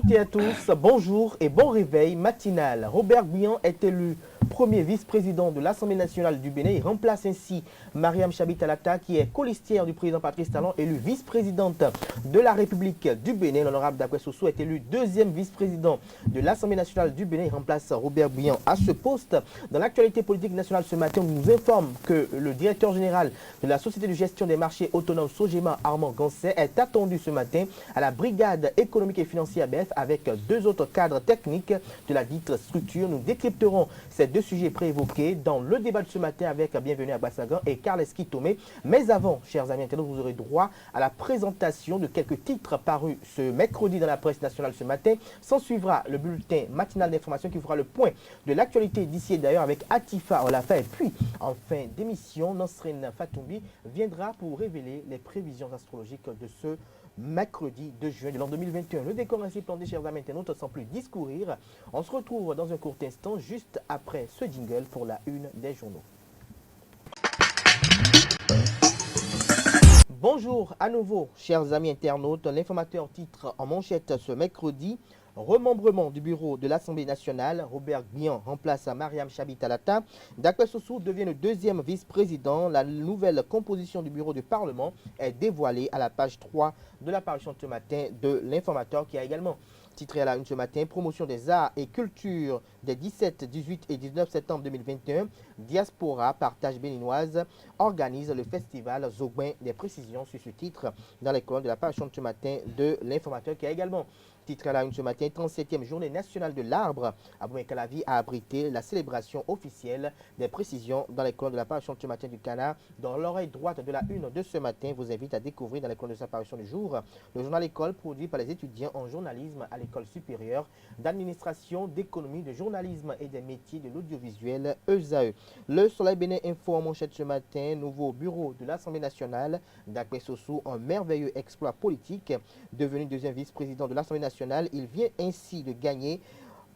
toutes et à tous, bonjour et bon réveil matinal. Robert Guian est élu premier vice-président de l'Assemblée nationale du Bénin. Il remplace ainsi Mariam Chabi Talata, qui est colistière du président Patrice Talon, élue vice-présidente de la République du Bénin. L'honorable Dakwé Sossou est élu deuxième vice-président de l'Assemblée nationale du Bénin. Il remplace Robert Guian à ce poste. Dans l'actualité politique nationale ce matin, on nous informe que le directeur général de la Société de gestion des marchés autonomes Sogema, Armand Gansset, est attendu ce matin à la brigade économique et financière BF avec deux autres cadres techniques de la dite structure. Nous décrypterons ces deux sujets préévoqués dans le débat de ce matin avec Bienvenue à Bassagan et Carles Esquitomé. Mais avant, chers amis internautes, vous aurez droit à la présentation de quelques titres parus ce mercredi dans la presse nationale ce matin. S'en suivra le bulletin matinal d'information qui fera le point de l'actualité d'ici et d'ailleurs avec Atifa Olafa. Et puis, en fin d'émission, Nasrin Fatoumbi viendra pour révéler les prévisions astrologiques de ce mercredi 2 juin de l'an 2021. Le décor ainsi planté, chers amis internautes, sans plus discourir. On se retrouve dans un court instant, juste après ce jingle pour la une des journaux. Bonjour à nouveau, chers amis internautes. L'informateur titre en manchette ce mercredi: remembrement du bureau de l'Assemblée nationale. Robert Guian remplace Mariam Chabi Talata. Dakwé Sossou devient le deuxième vice-président. La nouvelle composition du bureau du Parlement est dévoilée à la page 3 de l'apparition de ce matin de l'informateur, qui a également titré à la une ce matin: promotion des arts et cultures des 17, 18 et 19 septembre 2021. Diaspora Partage Béninoise organise le festival Zogbin. Des précisions sur ce titre dans les colonnes de l'apparition de ce matin de l'informateur, qui a également titre à la une ce matin: 37e journée nationale de l'arbre. Abouin-Calavi a abrité la célébration officielle. Des précisions dans les colonnes de l'apparition de ce matin du Canard. Dans l'oreille droite de la une de ce matin, vous invite à découvrir dans les colonnes de sa parution du jour le journal École produit par les étudiants en journalisme à l'École supérieure d'administration, d'économie, de journalisme et des métiers de l'audiovisuel ESAE. Le Soleil Bénin Info en manchette ce matin: nouveau bureau de l'Assemblée nationale. Dakwé Sossou, un merveilleux exploit politique. Devenu deuxième vice-président de l'Assemblée nationale, il vient ainsi de gagner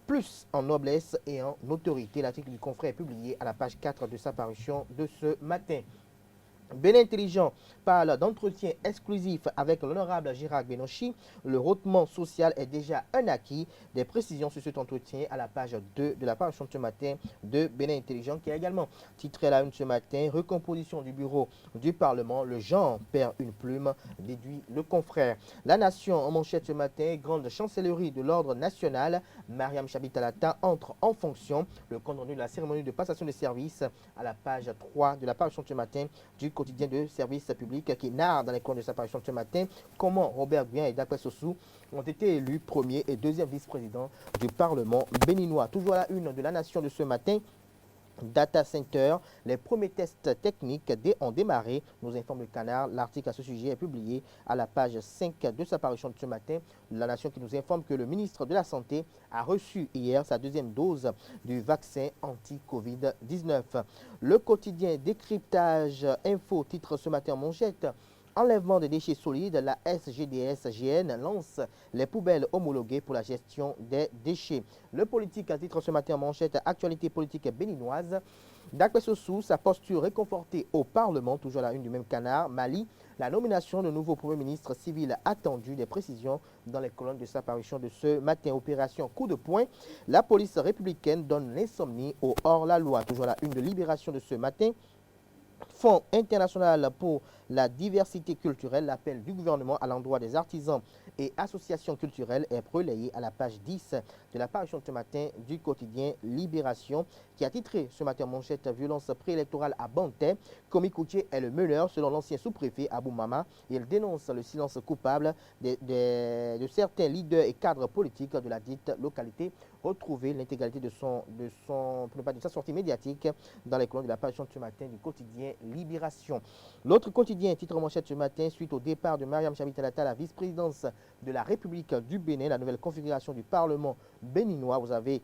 plus en noblesse et en autorité. L'article du confrère est publié à la page 4 de sa parution de ce matin. Bénin Intelligent parle d'entretien exclusif avec l'honorable Gérard Benochi. Le hautement social est déjà un acquis. Des précisions sur cet entretien à la page 2 de la parution de ce matin de Bénin Intelligent, qui a également titré à la une ce matin: recomposition du bureau du Parlement, le genre perd une plume, déduit le confrère. La Nation en manchette ce matin: grande chancellerie de l'ordre national. Mariam Chabi Talata entre en fonction. Le compte rendu de la cérémonie de passation de services à la page 3 de la parution de ce matin du quotidien de service public, qui narre dans les colonnes de sa parution de ce matin comment Robert Guian et Dakwé Sossou ont été élus premier et deuxième vice-président du Parlement béninois. Toujours à la une de la Nation de ce matin: Data Center, les premiers tests techniques ont démarré, nous informe le Canard. L'article à ce sujet est publié à la page 5 de sa parution de ce matin. La Nation qui nous informe que le ministre de la Santé a reçu hier sa deuxième dose du vaccin anti-Covid-19. Le quotidien Décryptage Info titre ce matin en manchette: enlèvement des déchets solides, la SGDS-GN lance les poubelles homologuées pour la gestion des déchets. Le politique a titre ce matin en manchette: actualité politique béninoise. Dakwé Sossou, sa posture réconfortée au Parlement. Toujours à la une du même Canard. Mali, la nomination de nouveau Premier ministre civil attendu. Des précisions dans les colonnes de sa parution de ce matin. Opération coup de poing, la police républicaine donne l'insomnie au hors-la-loi. Toujours à la une de Libération de ce matin: Fonds international pour la diversité culturelle, l'appel du gouvernement à l'endroit des artisans et associations culturelles est relayé à la page 10 de la parution de ce matin du quotidien Libération, qui a titré ce matin manchette: violence préélectorale à Bantais. Komi Koutié est le meneur selon l'ancien sous-préfet Abou Mama. Il dénonce le silence coupable de certains leaders et cadres politiques de la dite localité. Retrouvez l'intégralité de sa sortie médiatique dans les colonnes de la parution de ce matin du quotidien Libération. L'autre quotidien titre manchette ce matin: suite au départ de Mariam Chabi Talata à la vice-présidence de la République du Bénin, la nouvelle configuration du Parlement béninois. Vous avez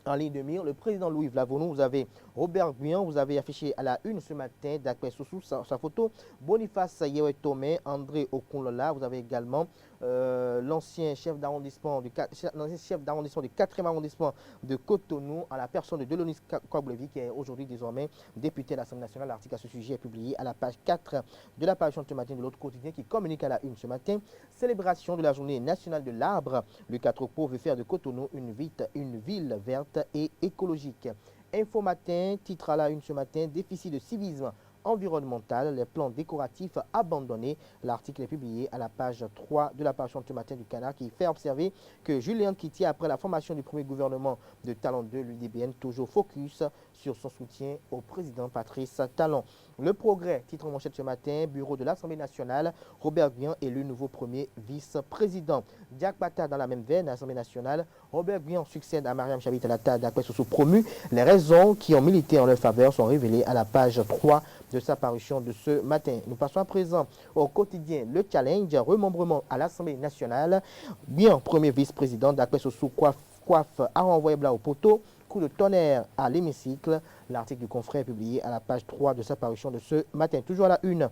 En ligne de mire, le président Louis Vlavonou, vous avez Robert Guyon, vous avez affiché à la une ce matin, d'après sous sa photo, Boniface Yewe Tomé, André Okunlola, vous avez également l'ancien chef d'arrondissement du 4e arrondissement de Cotonou, à la personne de Delonis Koblevi, qui est aujourd'hui désormais député de l'Assemblée nationale. L'article à ce sujet est publié à la page 4 de la parution de ce matin de l'autre quotidien qui communique à la une ce matin. Célébration de la journée nationale de l'arbre. Le 4 octobre veut faire de Cotonou une ville verte et écologique. Info Matin, titre à la une ce matin, déficit de civisme environnemental, les plans décoratifs abandonnés. L'article est publié à la page 3 de la parution de ce matin du Canard qui fait observer que Julien Kitty, après la formation du premier gouvernement de Talon 2, l'UDBN, toujours focus sur son soutien au président Patrice Talon. Le Progrès, titre en manchette ce matin, bureau de l'Assemblée nationale, Robert Guyon est le nouveau premier vice-président. Diak Bata dans la même veine à l'Assemblée nationale, Robert Guyon succède à Mariam Chabit Alata d'après sous promu. Les raisons qui ont milité en leur faveur sont révélées à la page 3 de sa parution de ce matin. Nous passons à présent au quotidien Le Challenge, remembrement à l'Assemblée nationale. Guyon, premier vice-président d'après sous coiffe à renvoyer blanc au poteau. Coup de tonnerre à l'hémicycle. L'article du confrère est publié à la page 3 de sa parution de ce matin. Toujours à la une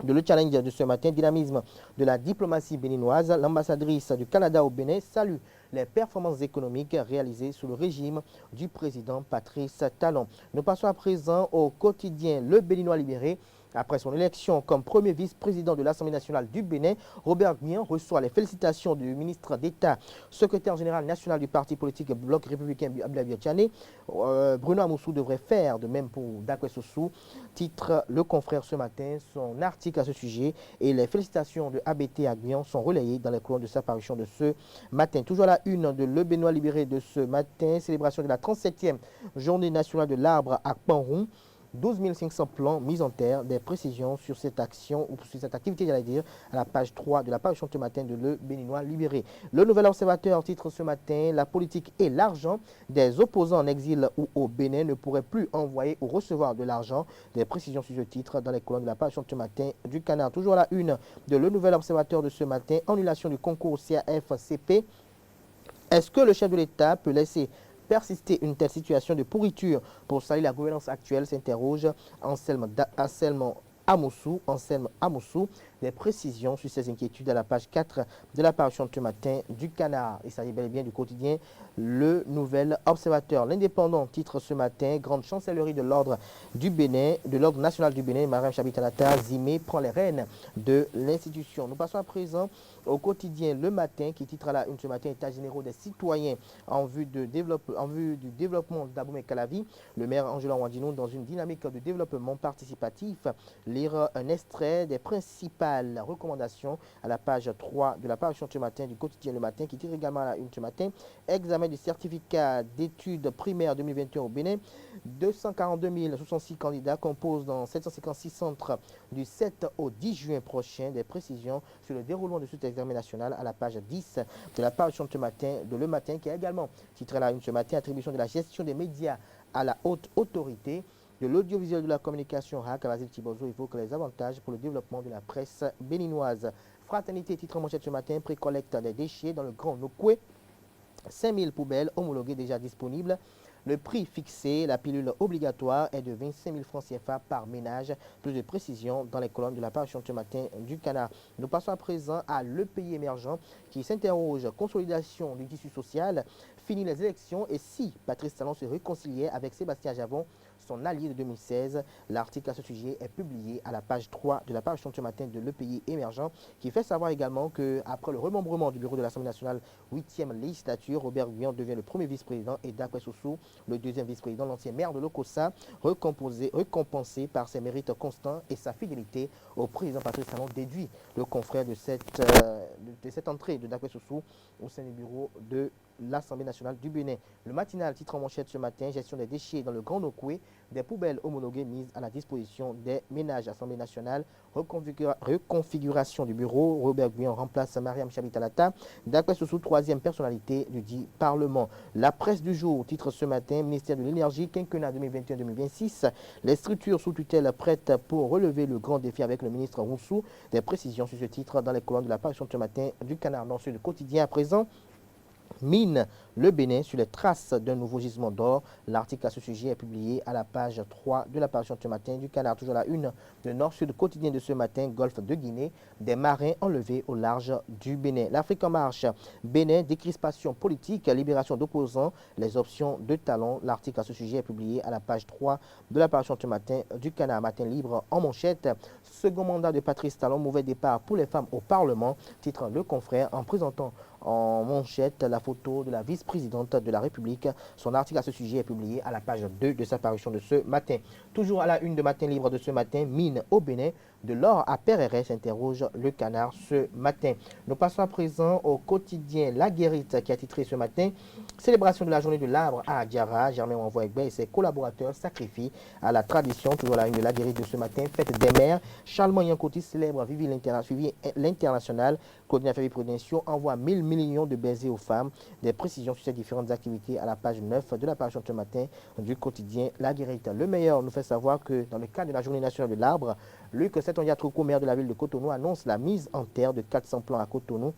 de Le Challenge de ce matin, dynamisme de la diplomatie béninoise. L'ambassadrice du Canada au Bénin salue les performances économiques réalisées sous le régime du président Patrice Talon. Nous passons à présent au quotidien Le Béninois libéré. Après son élection comme premier vice-président de l'Assemblée nationale du Bénin, Robert Guyon reçoit les félicitations du ministre d'État, secrétaire général national du parti politique Bloc républicain Abdoulaye Tchane. Bruno Amoussou devrait faire de même pour Dakwe Sossou. Titre Le Confrère ce matin, son article à ce sujet et les félicitations de ABT à Guyon sont relayées dans les colonnes de sa parution de ce matin. Toujours à la une de Le Béninois libéré de ce matin, célébration de la 37e journée nationale de l'arbre à Panroun. 12 500 plans mis en terre, des précisions sur cette action ou sur cette activité, j'allais dire, à la page 3 de la parution de ce matin de Le Béninois libéré. Le Nouvel Observateur titre ce matin, la politique et l'argent des opposants en exil ou au Bénin ne pourraient plus envoyer ou recevoir de l'argent. Des précisions sur ce titre dans les colonnes de la parution de ce matin du Canard. Toujours à la une de Le Nouvel Observateur de ce matin, annulation du concours CAF-CP. Est-ce que le chef de l'État peut laisser persister une telle situation de pourriture pour saluer la gouvernance actuelle, s'interroge Anselme Amoussou. Des précisions sur ces inquiétudes à la page 4 de la parution de ce matin du Canard. Il s'agit bel et bien du quotidien Le Nouvel Observateur. L'Indépendant titre ce matin, grande chancellerie de l'ordre du Bénin, de l'ordre national du Bénin, Mariam Chabit Alata, Zimé prend les rênes de l'institution. Nous passons à présent au quotidien Le Matin qui titre à la une ce matin, état généraux des citoyens en vue du développement d'Aboumé Calavi. Le maire Angela Wandinou dans une dynamique de développement participatif. Lire un extrait des principales recommandations à la page 3 de la parution de ce matin du quotidien Le Matin qui tire également à la une ce matin. Examen du certificat d'études primaires 2021 au Bénin. 242 066 candidats composent dans 756 centres du 7 au 10 juin prochain. Des précisions sur le déroulement de cet examen national à la page 10 de la parution de ce matin de Le Matin qui a également titré à la une ce matin, attribution de la gestion des médias à la haute autorité. De l'audiovisuel de la communication, Kawazil Tibozo évoque les avantages pour le développement de la presse béninoise. Fraternité, titre en manchette ce matin, précollecte des déchets dans le Grand Nokoué. 5000 poubelles homologuées déjà disponibles. Le prix fixé, la pilule obligatoire est de 25 000 francs CFA par ménage. Plus de précisions dans les colonnes de la parution de ce matin du Canard. Nous passons à présent à Le Pays émergent qui s'interroge consolidation du tissu social, fini les élections et si Patrice Talon se réconciliait avec Sébastien Javon, son allié de 2016. L'article à ce sujet est publié à la page 3 de la parution de ce matin de Le Pays émergent qui fait savoir également qu'après le remembrement du bureau de l'Assemblée nationale 8e législature, Robert Guyon devient le premier vice-président et Dakwe Sossou, le deuxième vice-président, l'ancien maire de Lokossa, récompensé par ses mérites constants et sa fidélité au président Patrice Talon, déduit le confrère de cette entrée de Dakwe Sossou au sein du bureau de l'Assemblée nationale du Bénin. Le matinal titre en manchette ce matin, gestion des déchets dans le Grand Nokoué, des poubelles homologuées mises à la disposition des ménages. Assemblée nationale, reconfiguration du bureau, Robert Guyon remplace Mariam Chabit Alata, Dakwe Sossou, troisième personnalité du dit Parlement. La presse du jour titre ce matin, ministère de l'Énergie, quinquennat 2021-2026, les structures sous tutelle prêtes pour relever le grand défi avec le ministre Roussou. Des précisions sur ce titre dans les colonnes de la parution de ce matin du Canard. Dans ce quotidien à présent, mine le Bénin sur les traces d'un nouveau gisement d'or. L'article à ce sujet est publié à la page 3 de la parution de ce matin du Canard. Toujours la une de Nord-Sud quotidien de ce matin, Golfe de Guinée, des marins enlevés au large du Bénin. L'Afrique en marche, Bénin, décrispation politique, libération d'opposants, les options de talent. L'article à ce sujet est publié à la page 3 de la parution de ce matin du Canard. Matin libre en manchette, second mandat de Patrice Talon, mauvais départ pour les femmes au Parlement, titre Le Confrère en présentant en manchette la photo de la vice-présidente de la République. Son article à ce sujet est publié à la page 2 de sa parution de ce matin. Toujours à la une de Matin libre de ce matin, mine au Bénin, de l'or à Pereret, s'interroge le Canard ce matin. Nous passons à présent au quotidien La Guérite qui a titré ce matin célébration de la journée de l'arbre à Diarra. Germain Wanvoegbe et ses collaborateurs sacrifient à la tradition. Toujours à la une de La Guérite de ce matin, fête des mères. Charles Yancotis célèbre Vivi l'international. Claudien Ferry Prudentiaux envoie 1000 millions de baisers aux femmes. Des précisions sur ces différentes activités à la page 9 de la page de ce matin du quotidien La Guérite. Le meilleur nous fait savoir que dans le cadre de la journée nationale de l'arbre, Luc Setondia-Troukou, maire de la ville de Cotonou, annonce la mise en terre de 400 plants à Cotonou.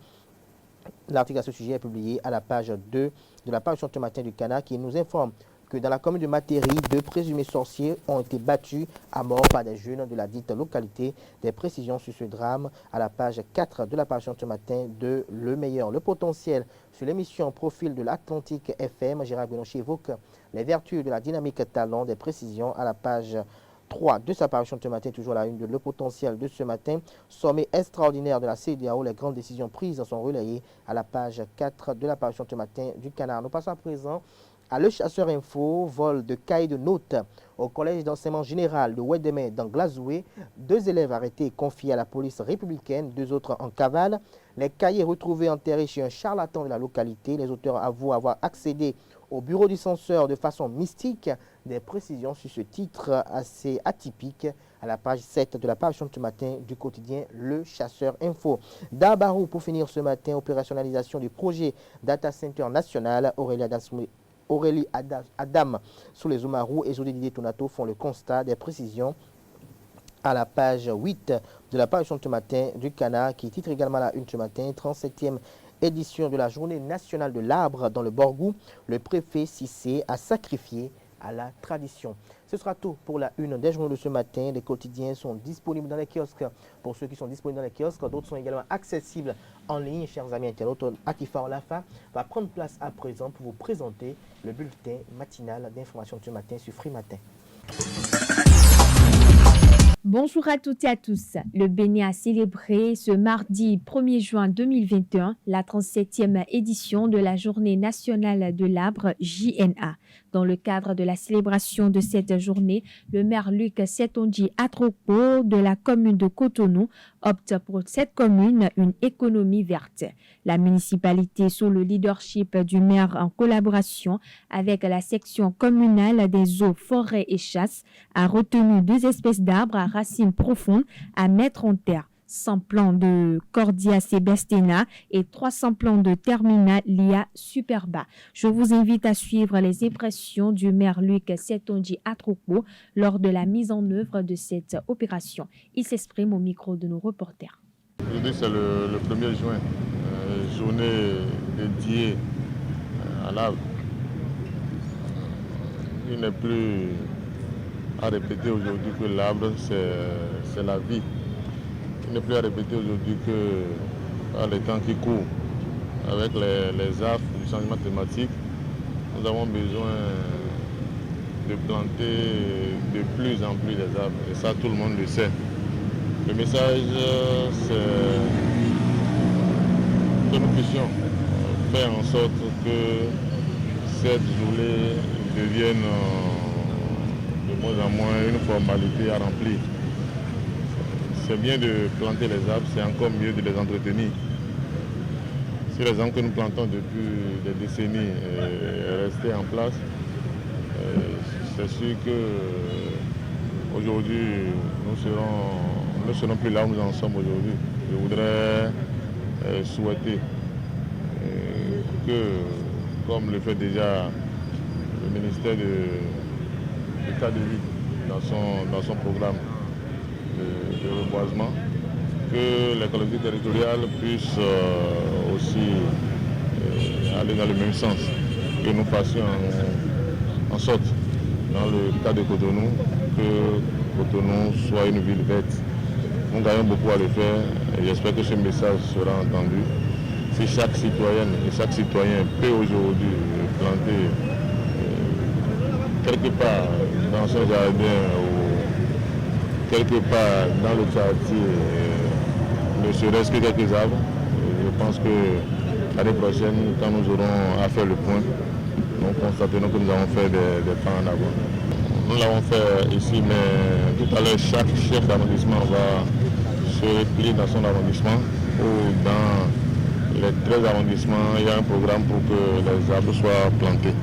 L'article à ce sujet est publié à la page 2 de la page de ce matin du Canard qui nous informe que dans la commune de Matéry, 2 présumés sorciers ont été battus à mort par des jeunes de la dite localité. Des précisions sur ce drame à la page 4 de la page de ce matin de Le Meilleur. Le potentiel sur l'émission Profil de l'Atlantique FM, Gérard Benochet évoque les vertus de la dynamique talent. Des précisions à la page 3 de sa parution de ce matin, toujours la une de Le Potentiel de ce matin. Sommet extraordinaire de la CEDEAO, les grandes décisions prises sont relayées à la page 4 de la parution de ce matin du Canard. Nous passons à présent à Le Chasseur Info, vol de cahiers de notes au collège d'enseignement général de Ouédémé dans Glazoué. 2 élèves arrêtés et confiés à la police républicaine, 2 autres en cavale. Les cahiers retrouvés enterrés chez un charlatan de la localité. Les auteurs avouent avoir accédé au bureau du censeur de façon mystique. Des précisions sur ce titre assez atypique à la page 7 de la page de ce matin du quotidien Le Chasseur Info. D'Abarou pour finir ce matin, opérationnalisation du projet Data Center National. Aurélie Adam sous les Oumarou et Jody Didier Tonato font le constat. Des précisions à la page 8 de la page de ce matin du Canard qui titre également la une ce matin, 37e édition de la journée nationale de l'arbre dans le Borgou. Le préfet Cissé a sacrifié à la tradition. Ce sera tout pour la une des journaux de ce matin. Les quotidiens sont disponibles dans les kiosques. Pour ceux qui sont disponibles dans les kiosques, d'autres sont également accessibles en ligne. Chers amis internautes, Akifa Olafa va prendre place à présent pour vous présenter le bulletin matinal d'information de ce matin sur Free Matin. Bonjour à toutes et à tous. Le Bénin a célébré ce mardi 1er juin 2021 la 37e édition de la Journée nationale de l'arbre JNA. Dans le cadre de la célébration de cette journée, le maire Luc Setonji Atropo de la commune de Cotonou opte pour cette commune une économie verte. La municipalité, sous le leadership du maire en collaboration avec la section communale des eaux, forêts et chasses, a retenu 2 espèces d'arbres à racines profondes à mettre en terre. 100 plants de Cordia sebestena et 300 plants de Terminalia superba. Je vous invite à suivre les impressions du maire Luc Setonji Atropo lors de la mise en œuvre de cette opération. Il s'exprime au micro de nos reporters. Aujourd'hui, c'est le 1er juin, journée dédiée à l'arbre. Il n'est plus à répéter aujourd'hui que l'arbre, c'est la vie. Il n'est plus à répéter aujourd'hui que dans les temps qui courent, avec les affres du changement climatique, nous avons besoin de planter de plus en plus des arbres. Et ça, tout le monde le sait. Le message, c'est que nous puissions faire en sorte que cette journée devienne de moins en moins une formalité à remplir. C'est bien de planter les arbres, c'est encore mieux de les entretenir. Si les arbres que nous plantons depuis des décennies restaient en place, c'est sûr qu'aujourd'hui, nous ne serons plus là où nous en sommes aujourd'hui. Je voudrais souhaiter que, comme le fait déjà le ministère du cadre de vie dans son programme de reboisement, que les collectivités territoriales puissent aussi aller dans le même sens. Et nous fassions en sorte, dans le cas de Cotonou, que Cotonou soit une ville verte. Nous gagnons beaucoup à le faire et j'espère que ce message sera entendu. Si chaque citoyenne et chaque citoyen peut aujourd'hui planter quelque part dans son jardin ou quelque part dans le quartier, ne serait-ce que quelques arbres, je pense que l'année prochaine, quand nous aurons à faire le point, nous constaterons que nous avons fait des pas en avant. Nous l'avons fait ici, mais tout à l'heure, chaque chef d'arrondissement va se replier dans son arrondissement ou dans les 13 arrondissements, il y a un programme pour que les arbres soient plantés.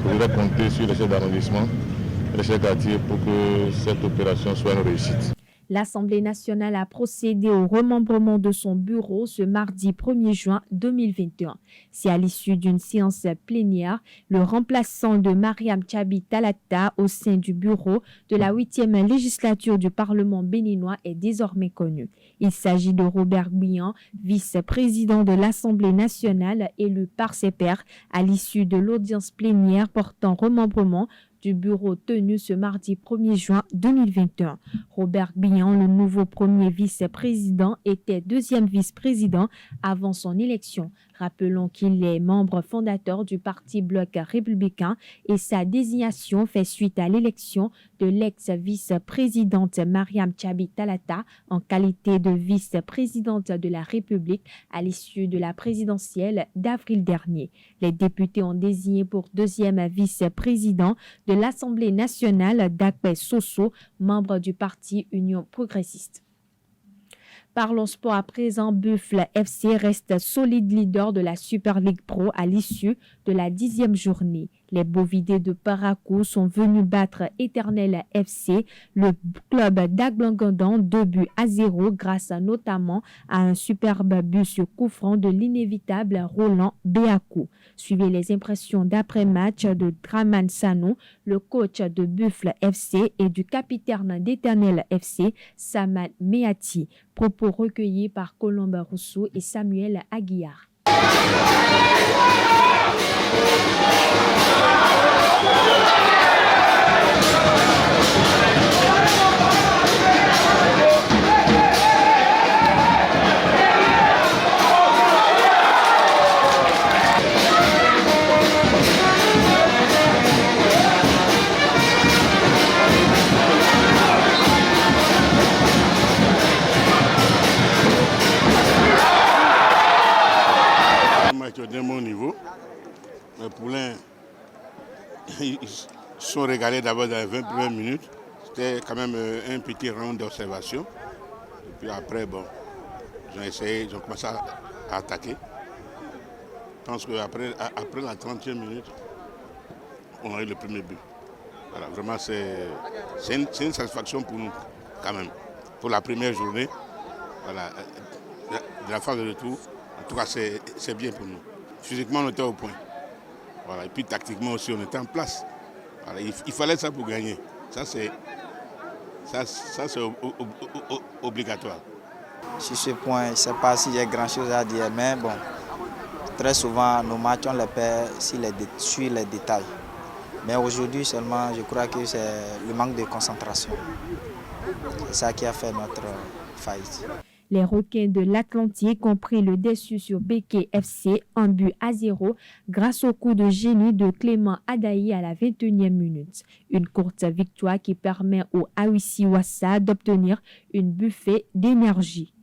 Je voudrais compter sur les chefs d'arrondissement, les chefs de quartier pour que cette opération soit une réussite. L'Assemblée nationale a procédé au remembrement de son bureau ce mardi 1er juin 2021. C'est à l'issue d'une séance plénière, le remplaçant de Mariam Tchabi Talata au sein du bureau de la 8e législature du Parlement béninois est désormais connu. Il s'agit de Robert Guian, vice-président de l'Assemblée nationale élu par ses pairs à l'issue de l'audience plénière portant remembrement du bureau tenu ce mardi 1er juin 2021. Robert Guian, le nouveau premier vice-président, était deuxième vice-président avant son élection. Rappelons qu'il est membre fondateur du Parti Bloc républicain et sa désignation fait suite à l'élection de l'ex-vice-présidente Mariam Tchabi Talata en qualité de vice-présidente de la République à l'issue de la présidentielle d'avril dernier. Les députés ont désigné pour deuxième vice-président de l'Assemblée nationale Dakwe Soso, membre du parti Union progressiste. Parlons sport à présent. Buffle FC reste solide leader de la Super League Pro à l'issue de la 10e journée. Les Bovidés de Parakou sont venus battre Éternel FC, le club d'Aglangandan, 2-0 grâce notamment à un superbe but sur coup franc de l'inévitable Roland Béakou. Suivez les impressions d'après-match de Draman Sanou, le coach de Buffle FC, et du capitaine d'Éternel FC, Saman Meati. Propos recueillis par Colombe Rousseau et Samuel Aguillard. D'un bon niveau. Les poulains, ils sont régalés d'abord dans les 20 premières minutes. C'était quand même un petit round d'observation. Et puis après, bon, ils ont commencé à attaquer. Je pense qu'après la 30e minute, on a eu le premier but. Voilà, vraiment, c'est une satisfaction pour nous, quand même. Pour la première journée, voilà, de la phase de retour, en tout cas, c'est bien pour nous. Physiquement, on était au point. Voilà. Et puis tactiquement aussi, on était en place. Voilà. Il fallait ça pour gagner. Ça, c'est obligatoire. Sur ce point, je ne sais pas si j'ai grand-chose à dire, mais bon, très souvent, nos matchs, on les perd sur les détails. Mais aujourd'hui seulement, je crois que c'est le manque de concentration. C'est ça qui a fait notre faillite. Les Requins de l'Atlantique ont pris le dessus sur Béké FC 1-0 grâce au coup de génie de Clément Adaï à la 21e minute. Une courte victoire qui permet au Awisi Wassa d'obtenir une buffée d'oxygène.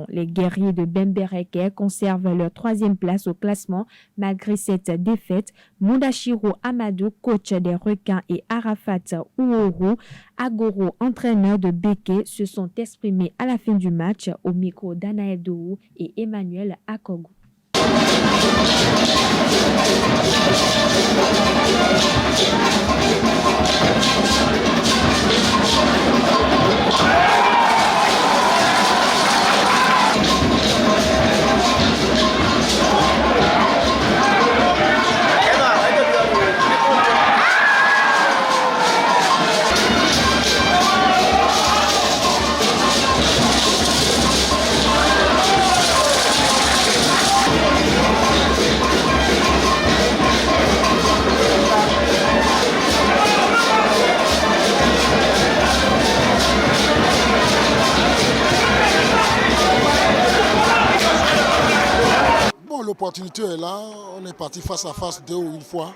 Les guerriers de Bembereke conservent leur 3e place au classement malgré cette défaite. Moudachiro Amadou, coach des Requins, et Arafat Ouourou Agoro, entraîneur de Béké, se sont exprimés à la fin du match au micro d'Anaël Dourou et Emmanuel Akogo. l'opportunité est là. On est parti face à face 2 ou une fois.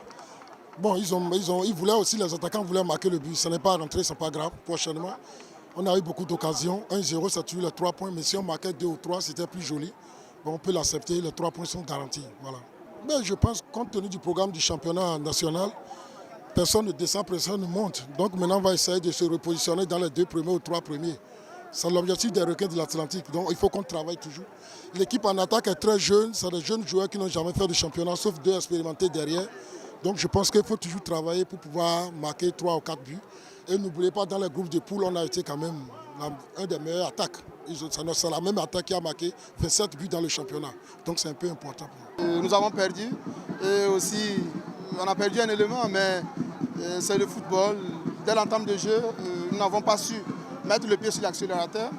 Bon, ils voulaient aussi, les attaquants voulaient marquer le but. Ça n'est pas rentré, ce n'est pas grave. Prochainement, on a eu beaucoup d'occasions. 1-0, ça tue les 3 points. Mais si on marquait 2 ou 3, c'était plus joli. Bon, on peut l'accepter, les 3 points sont garantis. Voilà. Mais je pense, compte tenu du programme du championnat national, personne ne descend, personne ne monte. Donc maintenant, on va essayer de se repositionner dans les 2 premiers ou 3 premiers. C'est l'objectif des requins de l'Atlantique. Donc il faut qu'on travaille toujours. L'équipe en attaque est très jeune. C'est des jeunes joueurs qui n'ont jamais fait de championnat, sauf 2 expérimentés derrière. Donc je pense qu'il faut toujours travailler pour pouvoir marquer 3 ou 4 buts. Et n'oubliez pas, dans les groupes de poules, on a été quand même un des meilleurs attaques. C'est la même attaque qui a marqué 27 buts dans le championnat. Donc c'est un peu important. Nous avons perdu. Et aussi, on a perdu un élément, mais c'est le football. Dès l'entame de jeu, nous n'avons pas su mettre le pied sur l'accélérateur.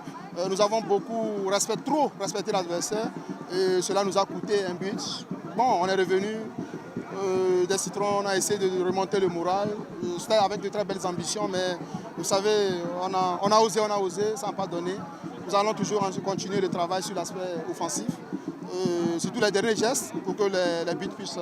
Nous avons trop respecté l'adversaire et cela nous a coûté un but. Bon, on est revenu des citrons, on a essayé de remonter le moral. C'était avec de très belles ambitions, mais vous savez, on a osé, ça n'a pas donné. Nous allons toujours continuer le travail sur l'aspect offensif, surtout les derniers gestes pour que les buts puissent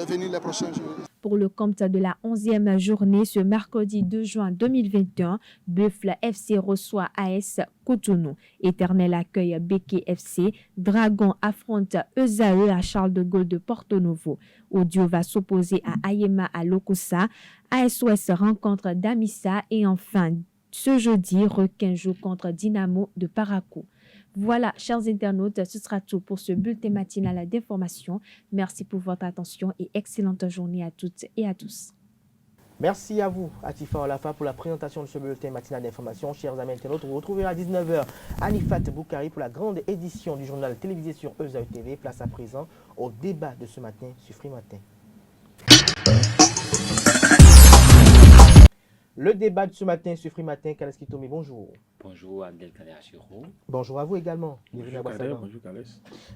venir les prochains jours. Pour le compte de la 11e journée, ce mercredi 2 juin 2021, Buffle FC reçoit AS Cotonou. Éternel accueille Béké FC. Dragon affronte Esae à Charles de Gaulle de Porto Novo. Audio va s'opposer à Ayema à Lokossa. AS Ouest rencontre Damissa. Et enfin, ce jeudi, Requin joue contre Dynamo de Parakou. Voilà, chers internautes, ce sera tout pour ce bulletin matinal d'information. Merci pour votre attention et excellente journée à toutes et à tous. Merci à vous, Atifa Olafa, pour la présentation de ce bulletin matinal d'information. Chers amis internautes, vous retrouverez à 19h Anifat Boukari pour la grande édition du journal télévisé sur Esae TV. Place à présent au débat de ce matin sur Free Matin. Le débat de ce matin sur Free Matin, Kaleski Tomé, bonjour. Bonjour Abdelkader Achirou. Bonjour à vous également. Bonjour Kales.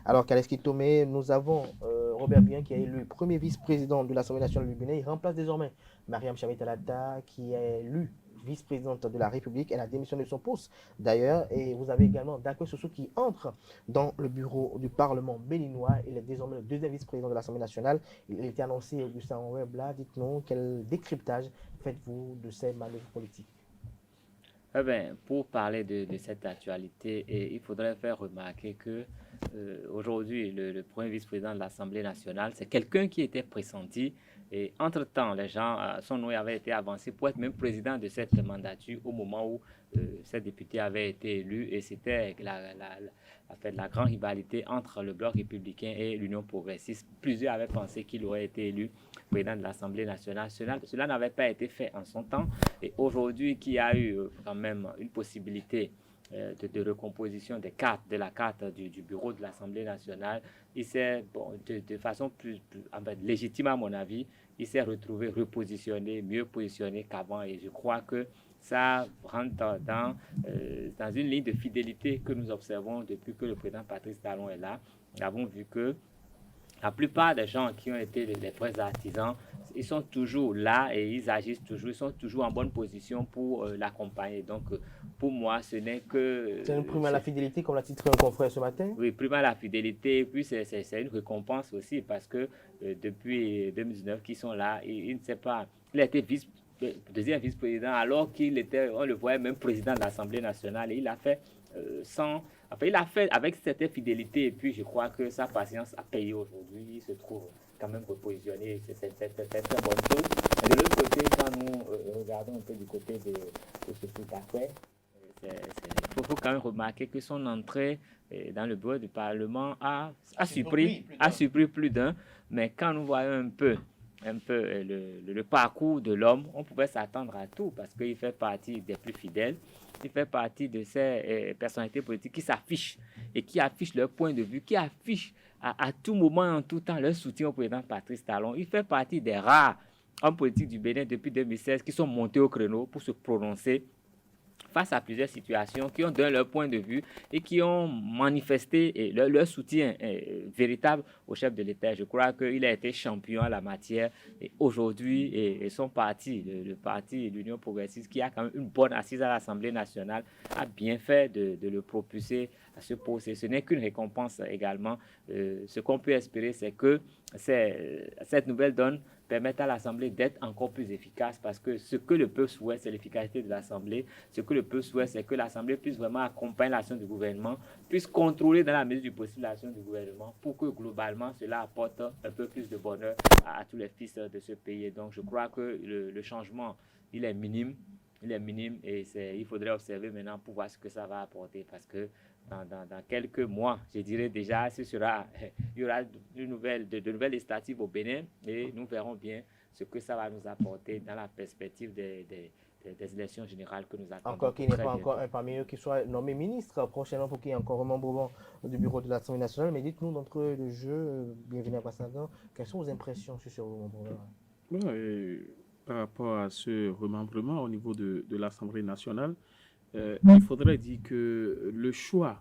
Alors Kaleski Tomé, nous avons Robert Bien qui est élu premier vice-président de l'Assemblée nationale du Bénin. Il remplace désormais Mariam Chabitalata qui est élue vice-présidente de la République. Elle a démissionné de son poste d'ailleurs. Et vous avez également Dakwe Soso qui entre dans le bureau du Parlement béninois. Il est désormais le deuxième vice-président de l'Assemblée nationale. Il était annoncé, Augustin Webla. Dites-nous quel décryptage faites-vous de ces manœuvres politiques? Pour parler de cette actualité, il faudrait faire remarquer que aujourd'hui, le premier vice-président de l'Assemblée nationale, c'est quelqu'un qui était pressenti. Et entre-temps, son nom avait été avancé pour être même président de cette mandature au moment où cette députée avait été élue. Et c'était la grande rivalité entre le Bloc républicain et l'Union progressiste. Plusieurs avaient pensé qu'il aurait été élu président de l'Assemblée nationale. Cela n'avait pas été fait en son temps. Et aujourd'hui, qu'il y a eu quand même une possibilité de recomposition de la carte du bureau de l'Assemblée nationale, il s'est, de façon plus légitime à mon avis, il s'est retrouvé repositionné, mieux positionné qu'avant. Et je crois que ça rentre dans une ligne de fidélité que nous observons depuis que le président Patrice Talon est là. Nous avons vu que la plupart des gens qui ont été les vrais artisans, ils sont toujours là et ils agissent toujours, ils sont toujours en bonne position pour l'accompagner. Donc, pour moi, ce n'est que... C'est une prime à la fidélité, comme l'a titré un confrère ce matin? Oui, prime à la fidélité, et puis c'est une récompense aussi, parce que depuis 2019 qu'ils sont là, il ne sait pas, il a été deuxième vice-président, alors qu'il était, on le voyait même président de l'Assemblée nationale, et il a fait il a fait avec cette fidélité, et puis je crois que sa patience a payé aujourd'hui. Il se trouve quand même repositionné, c'est une très bonne chose. Et de l'autre côté, quand nous regardons un peu du côté de ce Dakwe, il faut quand même remarquer que son entrée dans le bureau du Parlement a surpris plus d'un. Mais quand nous voyons un peu le parcours de l'homme, on pouvait s'attendre à tout, parce qu'il fait partie des plus fidèles. Il fait partie de ces personnalités politiques qui s'affichent et qui affichent leur point de vue, qui affichent à tout moment et en tout temps leur soutien au président Patrice Talon. Il fait partie des rares hommes politiques du Bénin depuis 2016 qui sont montés au créneau pour se prononcer face à plusieurs situations, qui ont donné leur point de vue et qui ont manifesté leur soutien véritable au chef de l'État. Je crois qu'il a été champion en la matière et aujourd'hui, et son parti, le parti de l'Union progressiste, qui a quand même une bonne assise à l'Assemblée nationale, a bien fait de le propulser à ce poste. Ce n'est qu'une récompense également. Ce qu'on peut espérer, c'est que cette nouvelle donne permette à l'Assemblée d'être encore plus efficace, parce que ce que le peuple souhaite, c'est l'efficacité de l'Assemblée. Ce que le peuple souhaite, c'est que l'Assemblée puisse vraiment accompagner l'action du gouvernement, puisse contrôler dans la mesure du possible l'action du gouvernement, pour que globalement cela apporte un peu plus de bonheur à tous les fils de ce pays. Et donc je crois que le changement, il est minime. Et il faudrait observer maintenant pour voir ce que ça va apporter, parce que dans quelques mois, je dirais déjà, il y aura de nouvelles législatives au Bénin, et nous verrons bien ce que ça va nous apporter dans la perspective des élections générales que nous attendons. Encore qu'il n'y ait pas encore un parmi eux qui soit nommé ministre prochainement, pour qu'il y ait encore un membre du bureau de l'Assemblée nationale. Mais dites-nous, d'entre le jeu, bienvenue à Passadan, quelles sont vos impressions sur ce remembrement? Par rapport à ce remembrement au niveau de l'Assemblée nationale, il faudrait dire que le choix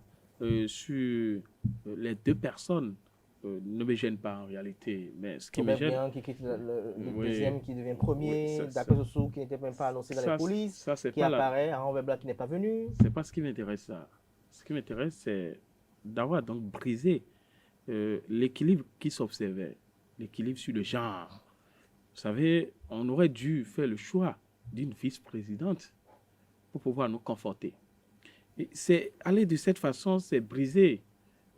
sur les deux personnes ne me gêne pas en réalité. Mais ce qui me gêne... qui quitte le deuxième, qui devient premier, Dakwel Sossou, qui n'était même pas annoncé dans les coulisses, qui apparaît, Henri Blanc qui n'est pas venu. Ce n'est pas ce qui m'intéresse. Ce qui m'intéresse, c'est d'avoir donc brisé l'équilibre qui s'observait, l'équilibre sur le genre. Vous savez, on aurait dû faire le choix d'une vice-présidente pour pouvoir nous conforter. Et c'est aller de cette façon, c'est briser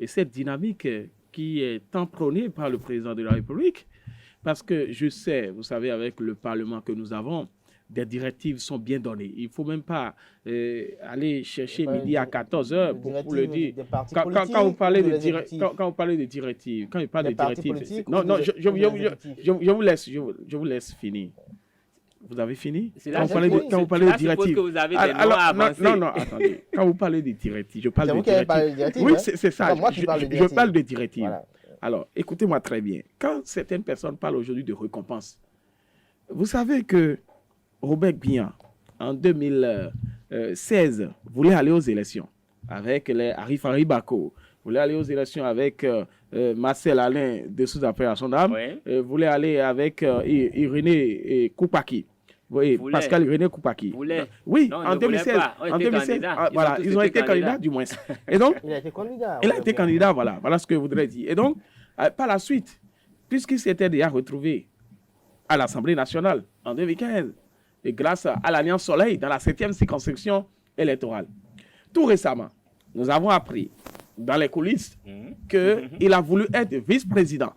cette dynamique qui est tant prônée par le président de la République. Parce que je sais, vous savez, avec le Parlement que nous avons, des directives sont bien données. Il ne faut même pas aller chercher midi à 14h pour le dire. Quand vous parlez de directives, quand il parle de directives... Non, je vous laisse finir. Vous avez fini? Quand vous parlez de directives... Non, attendez. Quand vous parlez de directives, je parle de directives. Oui, c'est ça. Je parle de directives. Alors, écoutez-moi très bien. Quand certaines personnes parlent aujourd'hui de récompense, vous savez que Robert Bihan, en 2016, voulait aller aux élections avec les Arif Bako, voulait aller aux élections avec Marcel Alain de Sous-Affaires à son âme, voulait aller avec Irénée Koupaki. Oui, Pascal Irénée Koupaki. Oui, non, en 2016. En 2016, voilà, ils ont été candidats du moins. Et donc, il a été candidat. Il a été candidat, voilà ce que je voudrais dire. Et donc, par la suite, puisqu'il s'était déjà retrouvé à l'Assemblée nationale en 2015, et grâce à l'Alliance Soleil dans la 7e circonscription électorale. Tout récemment, nous avons appris dans les coulisses qu'il a voulu être vice-président.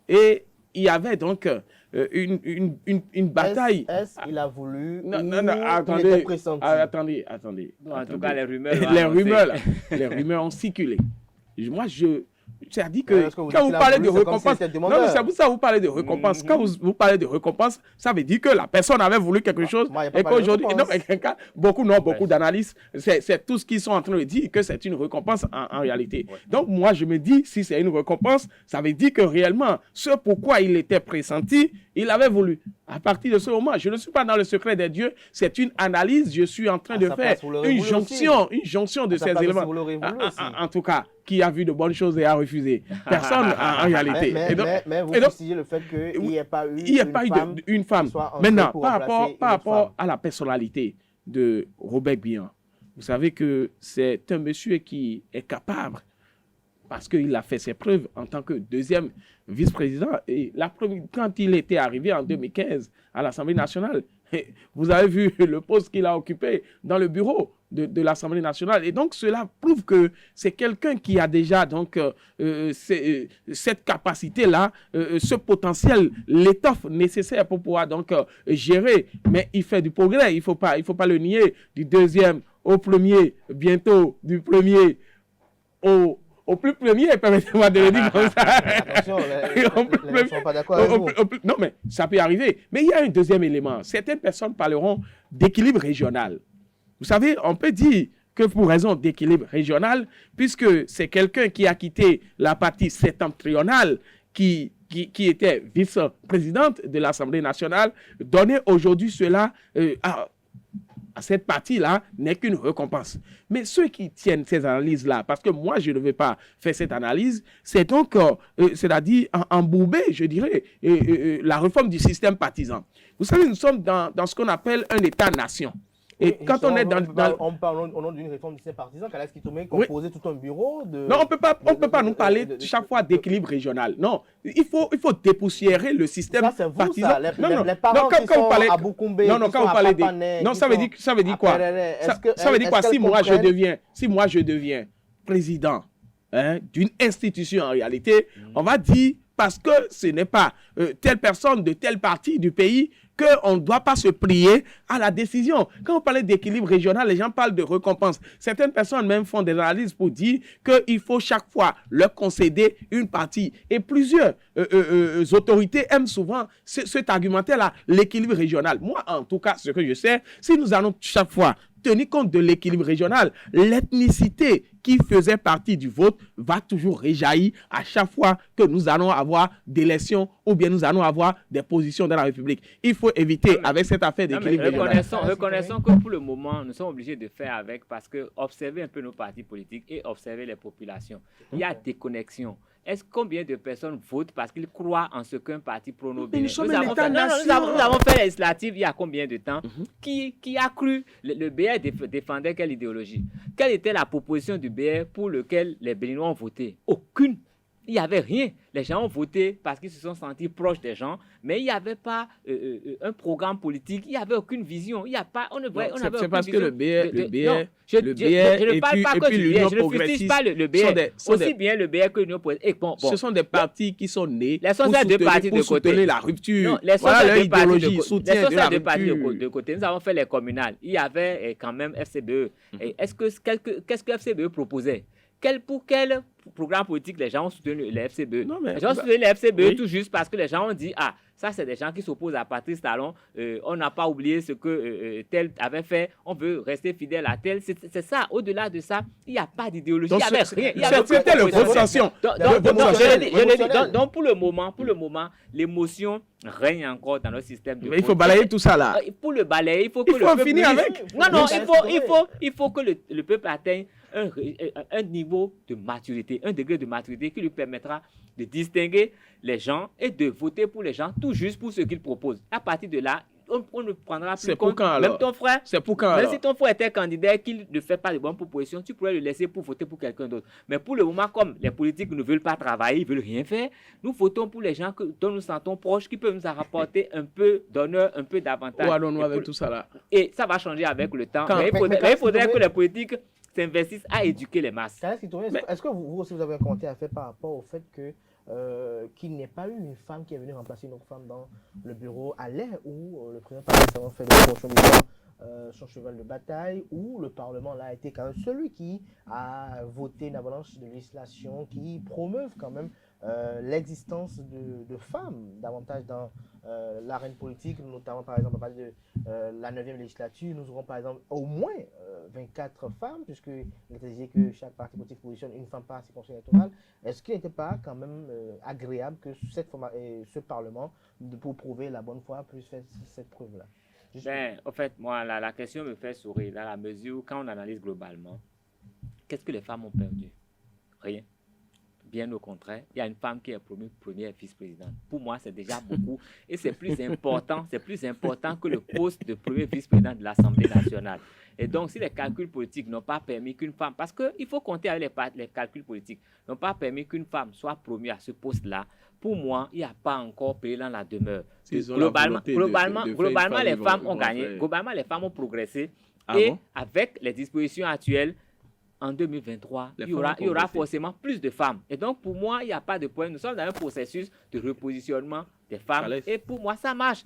Et il y avait donc une bataille. Il a voulu... Non, attendez. En tout cas, les rumeurs... les rumeurs ont circulé. Moi, c'est-à-dire que quand vous parlez de récompense, non, c'est pour ça que vous parlez de récompense. Quand vous parlez de récompense, ça veut dire que la personne avait voulu quelque chose et qu'aujourd'hui, beaucoup d'analystes, c'est tout ce qu'ils sont en train de dire que c'est une récompense en réalité. Donc moi, je me dis, si c'est une récompense, ça veut dire que réellement, ce pourquoi il était pressenti, il avait voulu. À partir de ce moment, je ne suis pas dans le secret des dieux, c'est une analyse, je suis en train de faire une jonction de ces éléments. En tout cas, qui a vu de bonnes choses et a refusé. Personne en réalité. Mais vous précisez le fait qu'il n'y ait pas eu une femme. Maintenant, par rapport à la personnalité de Robert Bihan, vous savez que c'est un monsieur qui est capable, parce qu'il a fait ses preuves en tant que deuxième vice-président. Et quand il était arrivé en 2015 à l'Assemblée nationale, vous avez vu le poste qu'il a occupé dans le bureau de l'Assemblée nationale. Et donc, cela prouve que c'est quelqu'un qui a déjà donc, cette capacité-là, ce potentiel, l'étoffe nécessaire pour pouvoir donc gérer. Mais il fait du progrès, il faut pas le nier. Du deuxième au premier, bientôt du premier au plus premier, permettez-moi de le dire comme ça. Attention, les ne sont pas d'accord avec vous. Non, mais ça peut arriver. Mais il y a un deuxième élément. Certaines personnes parleront d'équilibre régional. Vous savez, on peut dire que pour raison d'équilibre régional, puisque c'est quelqu'un qui a quitté la partie septentrionale, qui était vice-présidente de l'Assemblée nationale, donner aujourd'hui cela à cette partie-là n'est qu'une récompense. Mais ceux qui tiennent ces analyses-là, parce que moi, je ne vais pas faire cette analyse, c'est donc, c'est-à-dire embourber, je dirais, la réforme du système partisan. Vous savez, nous sommes dans ce qu'on appelle un État-nation. Et quand on est on parle au nom d'une réforme du système partisan, Kalaski Toumé composer tout un bureau de... Non, on peut pas nous parler chaque fois d'équilibre régional. Non, il faut dépoussiérer le système partisan. Ça, les parents qui sont à Boukoumbe, quand vous parlez des... Non, ça veut dire quoi? Ça veut dire quoi? Si moi je deviens président d'une institution en réalité, on va dire parce que ce n'est pas telle personne de tel parti du pays qu'on ne doit pas se plier à la décision. Quand on parle d'équilibre régional, les gens parlent de récompense. Certaines personnes même font des analyses pour dire qu'il faut chaque fois leur concéder une partie. Et plusieurs autorités aiment souvent cet argumentaire-là, l'équilibre régional. Moi, en tout cas, ce que je sais, si nous allons chaque fois tenir compte de l'équilibre régional, l'ethnicité qui faisait partie du vote va toujours réjaillir à chaque fois que nous allons avoir des élections ou bien nous allons avoir des positions dans la République. Il faut éviter avec cette affaire d'équilibre régional. Reconnaissons que pour le moment, nous sommes obligés de faire avec parce que observer un peu nos partis politiques et observer les populations. Il y a des connexions. Est-ce combien de personnes votent parce qu'ils croient en ce qu'un parti pronobilé? Nous avons fait les législatives il y a combien de temps? Qui a cru? Le BR défendait quelle idéologie? Quelle était la proposition du BR pour laquelle les Béninois ont voté? Aucune. Il n'y avait rien. Les gens ont voté parce qu'ils se sont sentis proches des gens, mais il n'y avait pas un programme politique, il n'y avait aucune vision. Il y a pas, c'est parce que le BR je ne parle pas que du BR, je ne fustige pas le BR. Aussi bien le BR que l'Union progressiste. Ce sont des partis qui sont nés pour soutenir la rupture. Non, les voilà leur idéologie, soutien de la rupture. De côté. Nous avons fait les communales. Il y avait quand même FCBE. Qu'est-ce que FCBE proposait? Pour quel programme politique les gens ont soutenu les FCBE? Les gens ont soutenu les FCBE tout juste parce que les gens ont dit « Ah, ça c'est des gens qui s'opposent à Patrice Talon, on n'a pas oublié ce que tel avait fait, on veut rester fidèle à tel. » C'est ça, au-delà de ça, il n'y a pas d'idéologie, il n'y avait rien. C'était le vote sanction. Donc pour le moment, l'émotion règne encore dans notre système de vote. Mais il faut balayer tout ça là. Pour le balayer, il faut que le peuple... finir avec. Non, il faut que le peuple atteigne un niveau de maturité, un degré de maturité qui lui permettra de distinguer les gens et de voter pour les gens tout juste pour ce qu'ils proposent. À partir de là, on ne prendra plus compte. Même ton frère, même si ton frère était candidat et qu'il ne fait pas de bonnes propositions, tu pourrais le laisser pour voter pour quelqu'un d'autre. Mais pour le moment, comme les politiques ne veulent pas travailler, ils ne veulent rien faire, nous votons pour les gens dont nous sentons proches, qui peuvent nous apporter un peu d'honneur, un peu d'avantage. Où allons-nous avec tout ça là? Et ça va changer avec le temps. Mais il faudrait que les politiques s'investissent à éduquer les masses. Est-ce que vous aussi vous avez un commentaire à faire par rapport au fait que qu'il n'y ait pas eu une femme qui est venue remplacer une autre femme dans le bureau à l'ère où le président Patrice a fait son cheval de bataille, où le Parlement là a été quand même celui qui a voté une avalanche de législation qui promeuvent quand même l'existence de femmes davantage dans l'arène politique, notamment par exemple on parle de la 9e législature, nous aurons par exemple au moins 24 femmes, puisqu'il était dit que chaque parti politique positionne une femme par circonscription électorale. Est-ce qu'il n'était pas quand même agréable que ce Parlement, pour prouver la bonne foi, puisse faire cette preuve-là? En fait, moi, la question me fait sourire dans la mesure où, quand on analyse globalement, qu'est-ce que les femmes ont perdu? Rien. Bien au contraire, il y a une femme qui est promue première vice-présidente. Pour moi, c'est déjà beaucoup et c'est plus important que le poste de premier vice-président de l'Assemblée nationale. Et donc, si les calculs politiques n'ont pas permis qu'une femme, parce qu'il faut compter avec les calculs politiques, n'ont pas permis qu'une femme soit promue à ce poste-là, pour moi, il n'y a pas encore payé dans la demeure. Globalement, les femmes ont gagné, globalement, les femmes ont progressé. Avec les dispositions actuelles, en 2023, il y aura forcément plus de femmes. Et donc, pour moi, il n'y a pas de point. Nous sommes dans un processus de repositionnement des femmes. Et pour moi, ça marche.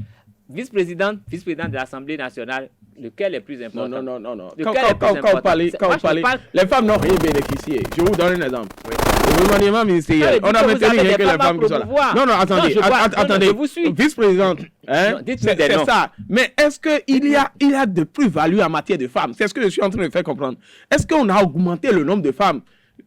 Vice-président de l'Assemblée nationale, lequel est plus important? Non. Quand vous parlez, les femmes n'ont rien bénéficié. Je vous donne un exemple. Le remaniement ministériel, on a maintenu rien que les femmes qui sont là. Non, attendez. Vice-présidente, c'est ça. Mais est-ce qu'il y a de plus-value en matière de femmes? C'est ce que je suis en train de faire comprendre. Est-ce qu'on a augmenté le nombre de femmes?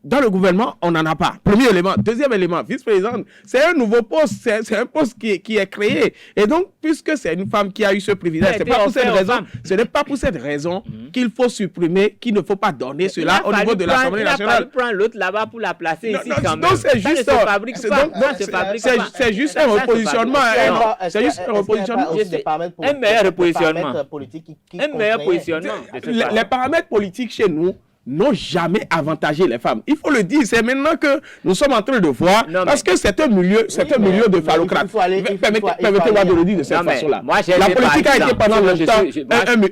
dans le gouvernement, on n'en a pas. Premier élément. Deuxième élément, vice-présidente, c'est un nouveau poste, c'est un poste qui est créé. Et donc, puisque c'est une femme qui a eu ce privilège, ce n'est pas pour cette raison qu'il faut supprimer, qu'il ne faut pas donner cela au niveau de l'Assemblée nationale. Il a prendre l'autre là-bas pour la placer ici quand même. Donc, c'est juste un repositionnement. C'est juste un repositionnement. Un meilleur repositionnement. Un meilleur positionnement. Les paramètres politiques chez nous n'ont jamais avantagé les femmes. Il faut le dire, c'est maintenant que nous sommes en train de voir, parce que c'est un milieu de phallocrates. Permettez-moi de le dire de cette façon-là. La politique a été pendant longtemps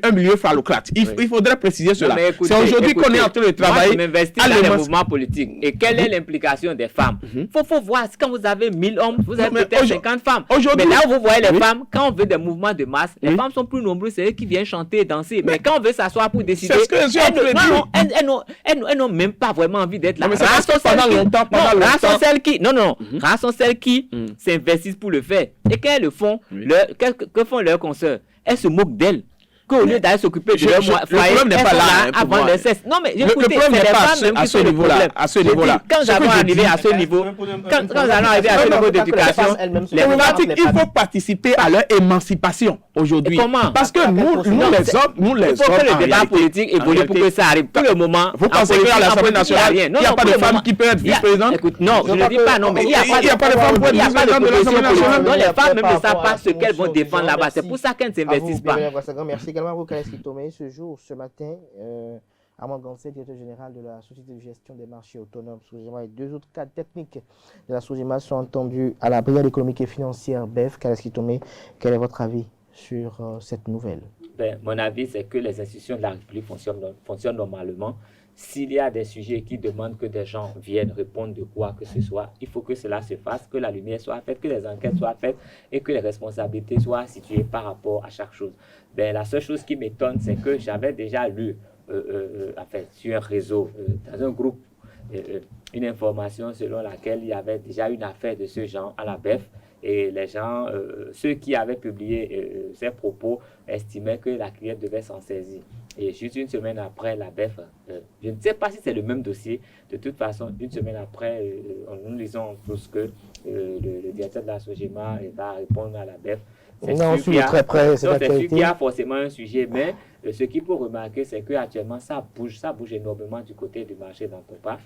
un milieu phallocrate. Il faudrait préciser cela. C'est aujourd'hui qu'on est en train de travailler à les mouvements politiques. Et quelle est l'implication des femmes? Il faut voir, quand vous avez 1000 hommes, vous avez peut-être 50 femmes. Mais là où vous voyez les femmes, quand on veut des mouvements de masse, les femmes sont plus nombreuses, c'est eux qui viennent chanter et danser. Mais quand on veut s'asseoir pour décider, elles n'ont même pas vraiment envie d'être là. Rares sont celles qui s'investissent pour le faire. Et quand elles le font, que font leurs consoeurs? Elles se moquent d'elles. Qu'au lieu d'aller s'occuper de leur foyer, elles sont là avant le cesse. Non, mais écoutez, c'est les femmes même qui sont le problème. À ce niveau-là. Quand nous allons arriver à ce niveau, d'éducation, les femmes, il faut participer à leur émancipation aujourd'hui. Comment? Parce que nous les hommes, il faut que le débat politique évolue pour que ça arrive. Pour le moment, vous pensez qu'à l'Assemblée nationale, il n'y a pas de femme qui peut être vice-présidente? Écoute, non, je ne dis pas non, mais il n'y a pas de femme pour être vice-présidente de l'Assemblée nationale. Donc les femmes même ne savent pas ce qu'elles vont défendre là-bas. C'est pour ça qu'elles ne s'investissent pas. Merci également à vous, Kaleski Tomé. Ce matin, Armand Gansé, directeur général de la Société de gestion des marchés autonomes Sogema, et deux autres cadres techniques de la Sogema sont entendus à la brigade économique et financière BEF. Kaleski Tomé, quel est votre avis sur cette nouvelle? Mon avis, c'est que les institutions de la République fonctionnent normalement. S'il y a des sujets qui demandent que des gens viennent répondre de quoi que ce soit, il faut que cela se fasse, que la lumière soit faite, que les enquêtes soient faites et que les responsabilités soient situées par rapport à chaque chose. La seule chose qui m'étonne, c'est que j'avais déjà lu sur un réseau, dans un groupe, une information selon laquelle il y avait déjà une affaire de ce genre à la BEF. Et les gens, ceux qui avaient publié ces propos, estimaient que la CRIEF devait s'en saisir. Et juste une semaine après, la BEF, je ne sais pas si c'est le même dossier, de toute façon, une semaine après, nous lisons tous que le directeur de la Sogema va répondre à la BEF. C'est sûr qu'il y a forcément un sujet, mais ce qu'il faut remarquer, c'est qu'actuellement, ça bouge énormément du côté du marché d'Antopa.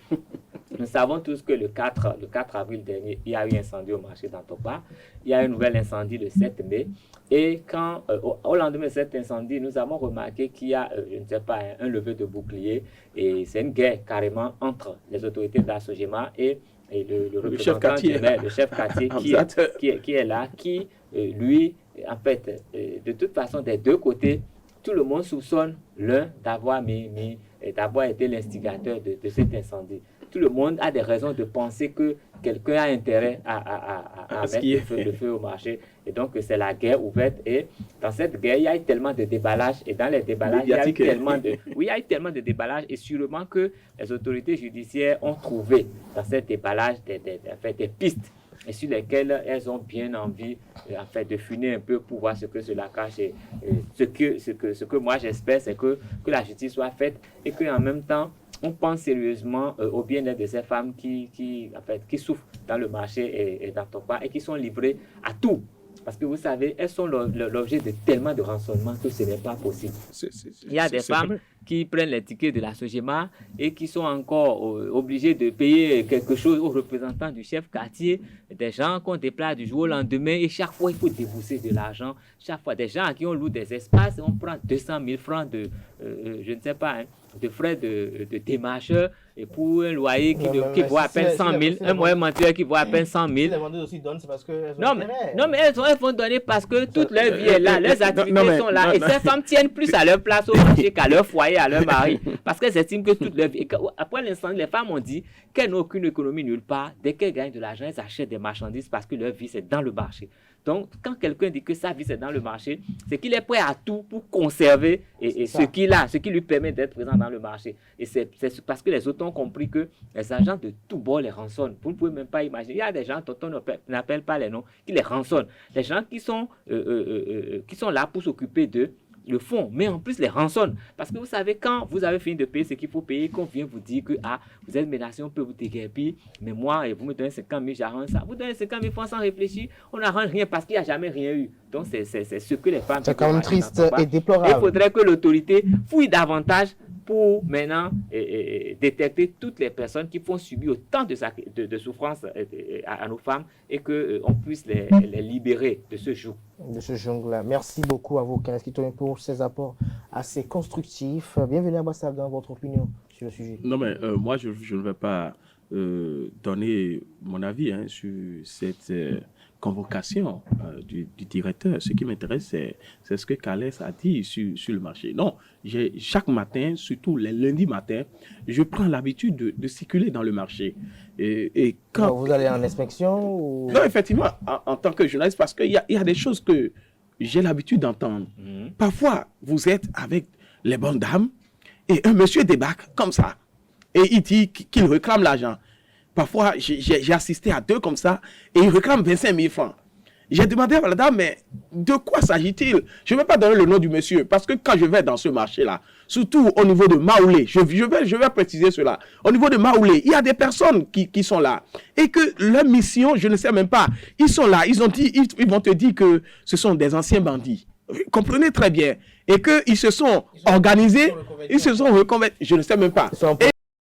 Nous savons tous que le 4 avril dernier, il y a eu un incendie au marché d'Antopa. Il y a eu un nouvel incendie le 7 mai. Et quand, au lendemain de cet incendie, nous avons remarqué qu'il y a, je ne sais pas, un lever de bouclier. Et c'est une guerre carrément entre les autorités de la Sogema et le représentant du maire, le chef quartier qui est là, qui, lui, en fait, de toute façon, des deux côtés, tout le monde soupçonne l'un d'avoir été l'instigateur de cet incendie. Tout le monde a des raisons de penser que quelqu'un a intérêt à mettre le feu au marché. Et donc, c'est la guerre ouverte. Et dans cette guerre, il y a eu tellement de déballage. Et dans les déballages, il y a eu tellement de déballage. Et sûrement que les autorités judiciaires ont trouvé dans cet déballage des pistes et sur lesquelles elles ont bien envie de funer un peu pour voir ce que cela cache. Et ce que moi j'espère, c'est que la justice soit faite et qu'en même temps, on pense sérieusement au bien-être de ces femmes qui souffrent dans le marché et dans Topa et qui sont livrées à tout. Parce que vous savez, elles sont l'objet de tellement de rançonnements que ce n'est pas possible. Il y a des femmes qui prennent les tickets de la Sogema et qui sont encore obligées de payer quelque chose aux représentants du chef quartier. Des gens qu'on déplace du jour au lendemain et chaque fois, il faut débourser de l'argent. Chaque fois, des gens à qui on loue des espaces, on prend 200 000 francs de, je ne sais pas, de frais de démarcheur. Et pour un loyer qui vaut à peine 100 000, un moyen mensuel qui vaut à peine 100 000. Les vendeuses aussi donnent, c'est parce que non, mais elles vont donner parce que toute leur vie est là, leurs activités sont là. Et ces femmes tiennent plus à leur place au marché qu'à leur foyer, à leur mari. Parce qu'elles estiment que toute leur vie. Après l'incendie, les femmes ont dit qu'elles n'ont aucune économie nulle part. Dès qu'elles gagnent de l'argent, elles achètent des marchandises parce que leur vie, c'est dans le marché. Donc, quand quelqu'un dit que sa vie, c'est dans le marché, c'est qu'il est prêt à tout pour conserver ce qu'il a, ce qui lui permet d'être présent dans le marché. Et c'est parce que les autres ont compris que les agents de tout bord les rançonnent. Vous ne pouvez même pas imaginer. Il y a des gens dont on n'appelle pas les noms, qui les rançonnent. Les gens qui sont là pour s'occuper d'eux, le font, mais en plus les rançonnent. Parce que vous savez, quand vous avez fini de payer ce qu'il faut payer, qu'on vient vous dire que vous êtes menacé, on peut vous déguerpir, mais moi, et vous me donnez 50 000, j'arrange ça. Vous donnez 50 000 francs sans réfléchir, on n'arrange rien parce qu'il n'y a jamais rien eu. Donc c'est ce que les femmes... C'est quand même triste et déplorable. Il faudrait que l'autorité fouille davantage pour maintenant détecter toutes les personnes qui font subir autant de souffrances à nos femmes et qu'on puisse les libérer de ce joug. De ce joug-là. Merci beaucoup, avocat Eskitoyen, pour ces apports assez constructifs. Bienvenue, ambassadeur, votre opinion sur le sujet. Non, mais moi, je ne vais pas donner mon avis sur cette convocation du directeur. Ce qui m'intéresse, c'est ce que Calès a dit sur le marché. Non, chaque matin, surtout les lundis matins, je prends l'habitude de circuler dans le marché. Et quand... Alors, vous allez en inspection ou... Non, effectivement, en tant que journaliste, parce qu'il y a des choses que j'ai l'habitude d'entendre. Parfois, vous êtes avec les bonnes dames et un monsieur débarque comme ça et il dit qu'il réclame l'argent. Parfois, j'ai assisté à 2 comme ça et ils réclament 25 000 francs. J'ai demandé à la dame, mais de quoi s'agit-il? Je ne vais pas donner le nom du monsieur parce que quand je vais dans ce marché-là, surtout au niveau de Maoulé, je vais préciser cela. Au niveau de Maoulé, il y a des personnes qui sont là et que leur mission, je ne sais même pas. Ils sont là, ils vont te dire que ce sont des anciens bandits. Vous comprenez très bien. Et qu'ils se sont organisés, ils se sont reconvertis, je ne sais même pas.